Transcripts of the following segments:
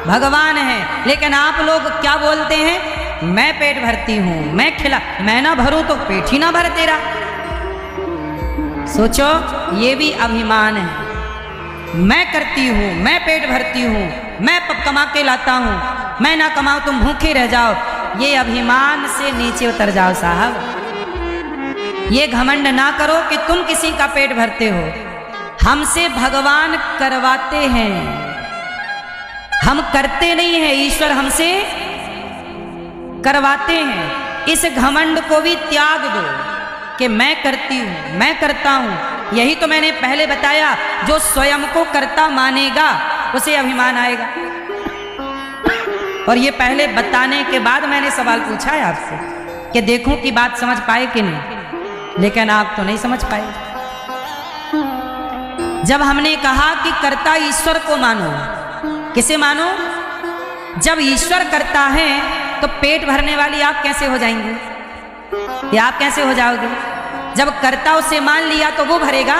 भगवान है। लेकिन आप लोग क्या बोलते हैं, मैं पेट भरती हूं, मैं ना भरूं तो पेट ही ना भर तेरा। सोचो, ये भी अभिमान है। मैं करती हूं, मैं पेट भरती हूं, मैं कमा के लाता हूं, मैं ना कमाऊं तुम भूखे रह जाओ। ये अभिमान से नीचे उतर जाओ साहब। ये घमंड ना करो कि तुम किसी का पेट भरते हो। हमसे भगवान करवाते हैं, हम करते नहीं हैं, ईश्वर हमसे करवाते हैं। इस घमंड को भी त्याग दो कि मैं करती हूं, मैं करता हूं। यही तो मैंने पहले बताया, जो स्वयं को कर्ता मानेगा उसे अभिमान आएगा। और ये पहले बताने के बाद मैंने सवाल पूछा है आपसे कि देखूं कि बात समझ पाए कि नहीं, लेकिन आप तो नहीं समझ पाए। जब हमने कहा कि कर्ता ईश्वर को मानो, किसे मानो? जब ईश्वर करता है तो पेट भरने वाली आप कैसे हो जाएंगे, या आप कैसे हो जाओगे? जब कर्ता उसे मान लिया तो वो भरेगा।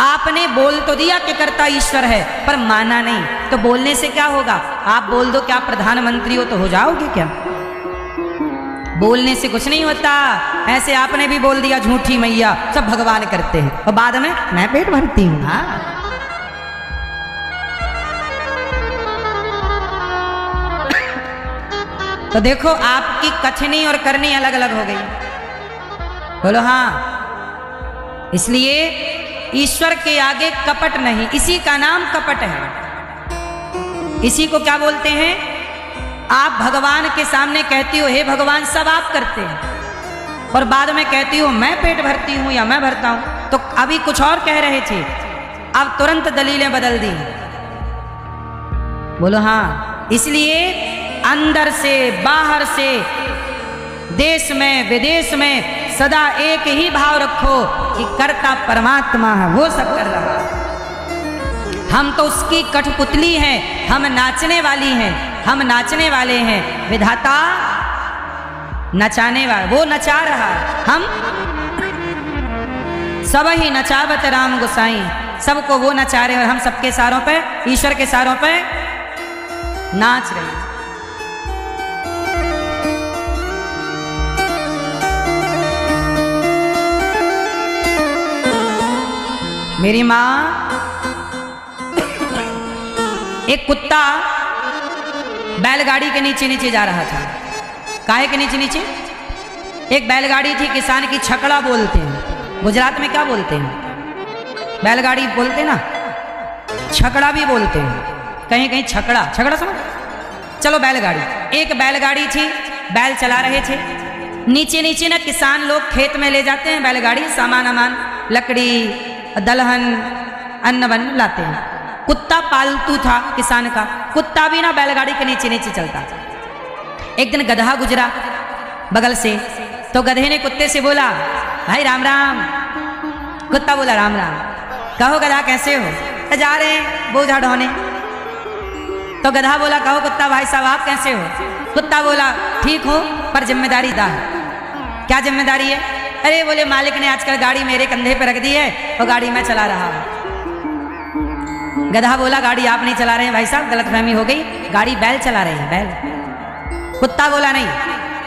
आपने बोल तो दिया कि कर्ता ईश्वर है, पर माना नहीं, तो बोलने से क्या होगा? आप बोल दो क्या प्रधानमंत्री हो तो हो जाओगे क्या? बोलने से कुछ नहीं होता। ऐसे आपने भी बोल दिया झूठी मैया, सब भगवान करते हैं, और बाद में मैं पेट भरती हूं। हाँ, तो देखो आपकी कथनी और करनी अलग अलग हो गई। बोलो हाँ। इसलिए ईश्वर के आगे कपट नहीं, इसी का नाम कपट है। इसी को क्या बोलते हैं? आप भगवान के सामने कहती हो हे भगवान, सब आप करते हैं, और बाद में कहती हो मैं पेट भरती हूं या मैं भरता हूं। तो अभी कुछ और कह रहे थे, अब तुरंत दलीलें बदल दी। बोलो हाँ। इसलिए अंदर से बाहर से, देश में विदेश में सदा एक ही भाव रखो कि कर्ता परमात्मा है, वो सब कर रहा है। हम तो उसकी कठपुतली हैं, हम नाचने वाली हैं, हम नाचने वाले हैं। विधाता नचाने वाला, वो नचा रहा है। हम सब ही नचावत राम गोसाई, सबको वो नचा रहे, और हम सबके सारों पे, ईश्वर के सारों पे नाच रहे हैं। मेरी माँ, एक कुत्ता बैलगाड़ी के नीचे नीचे जा रहा था। काहे के नीचे नीचे? एक बैलगाड़ी थी, किसान की, छकड़ा बोलते हैं। गुजरात में क्या बोलते हैं? बैलगाड़ी बोलते ना, छकड़ा भी बोलते हैं, कहीं कहीं छकड़ा। छकड़ा समझ? चलो बैलगाड़ी। एक बैलगाड़ी थी, बैल चला रहे थे। नीचे नीचे ना किसान लोग खेत में ले जाते हैं बैलगाड़ी, सामान अमान, लकड़ी, दलहन, अन्न वन्न लाते हैं। कुत्ता पालतू था किसान का, कुत्ता भी ना बैलगाड़ी के नीचे नीचे चलता था। एक दिन गधा गुजरा बगल से, तो गधे ने कुत्ते से बोला भाई राम राम। कुत्ता बोला राम राम। कहो गधा कैसे हो? तो जा रहे हैं बोझा ढोने। तो गधा बोला कहो कुत्ता भाई साहब आप कैसे हो? कुत्ता बोला ठीक हो, पर जिम्मेदारी दा है। क्या जिम्मेदारी है? अरे बोले मालिक ने आजकल गाड़ी मेरे कंधे पे रख दी है, और गाड़ी मैं चला रहा हूं। गधा बोला गाड़ी आप नहीं चला रहे हैं भाई साहब, गलतफहमी हो गई, गाड़ी बैल चला रहे हैं, बैल। कुत्ता बोला नहीं,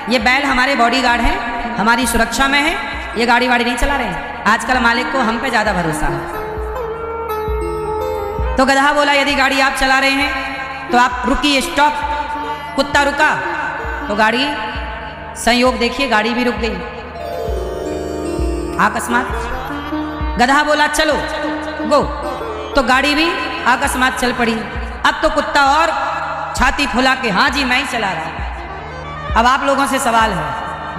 ये बैल हमारे बॉडीगार्ड हैं, हमारी सुरक्षा में है, ये गाड़ी वाड़ी नहीं चला रहे हैं। आजकल मालिक को हम पे ज्यादा भरोसा है। तो गधा बोला यदि गाड़ी आप चला रहे हैं तो आप रुकिए, स्टॉप। कुत्ता रुका तो गाड़ी, संयोग देखिए गाड़ी भी रुक गई अकस्मात। गधा बोला चलो गो, तो गाड़ी भी अकस्मात चल पड़ी। अब तो कुत्ता और छाती फुला के हाँ जी मैं ही चला रहा हूं। अब आप लोगों से सवाल है,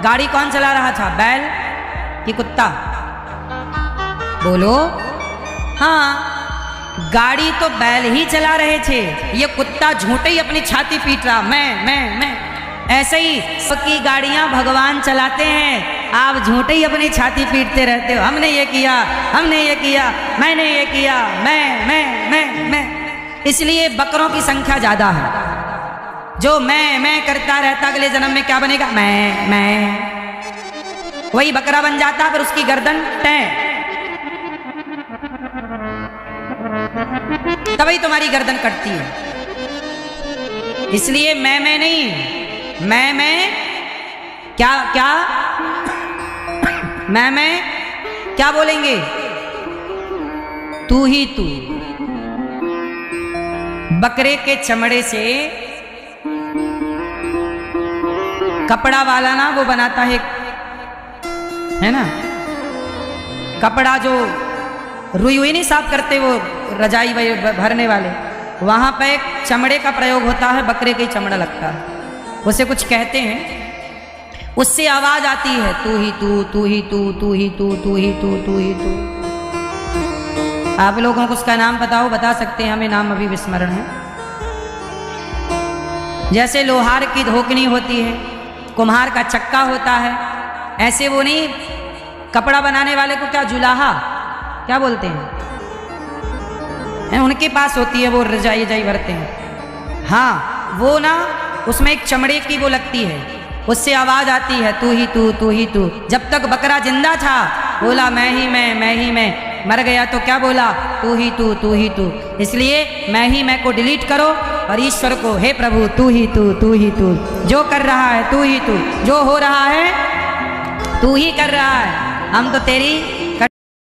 गाड़ी कौन चला रहा था, बैल कि कुत्ता? बोलो हाँ, गाड़ी तो बैल ही चला रहे थे, ये कुत्ता झूठे ही अपनी छाती पीट रहा मैं। ऐसे ही सबकी गाड़ियां भगवान चलाते हैं, आप झूठे ही अपनी छाती पीटते रहते हो। हमने ये किया, हमने ये किया, मैंने ये किया, मैं। इसलिए बकरों की संख्या ज्यादा है। जो मैं करता रहता, अगले जन्म में क्या बनेगा? मैं। वही बकरा बन जाता, फिर उसकी गर्दन टैं। तभी तुम्हारी गर्दन कटती है। इसलिए मैं नहीं, मैं क्या क्या, मैं क्या बोलेंगे? तू ही तू। बकरे के चमड़े से कपड़ा वाला ना वो बनाता है ना, कपड़ा जो रुई हुई नहीं साफ करते वो रजाई भरने वाले, वहां पे एक चमड़े का प्रयोग होता है, बकरे का ही चमड़ा लगता है, उसे कुछ कहते हैं, उससे आवाज आती है तू ही तू, तू ही तू, तू ही तू, तू ही तू, तू ही तू। आप लोगों को उसका नाम पता हो बता सकते हैं, हमें नाम अभी विस्मरण है। जैसे लोहार की धोकनी होती है, कुम्हार का चक्का होता है, ऐसे वो नहीं, कपड़ा बनाने वाले को क्या जुलाहा क्या बोलते हैं, उनके पास होती है वो रजाई भरते हैं। हाँ वो ना उसमें एक चमड़े की वो लगती है, उससे आवाज आती है तू ही तू, तू ही तू। जब तक बकरा जिंदा था बोला मैं ही मैं, मर गया तो क्या बोला तू ही तू, तू ही तू। इसलिए मैं ही मैं को डिलीट करो और ईश्वर को हे प्रभु तू ही तू, तू ही तू, जो कर रहा है तू ही तू, जो हो रहा है तू ही कर रहा है, हम तो तेरी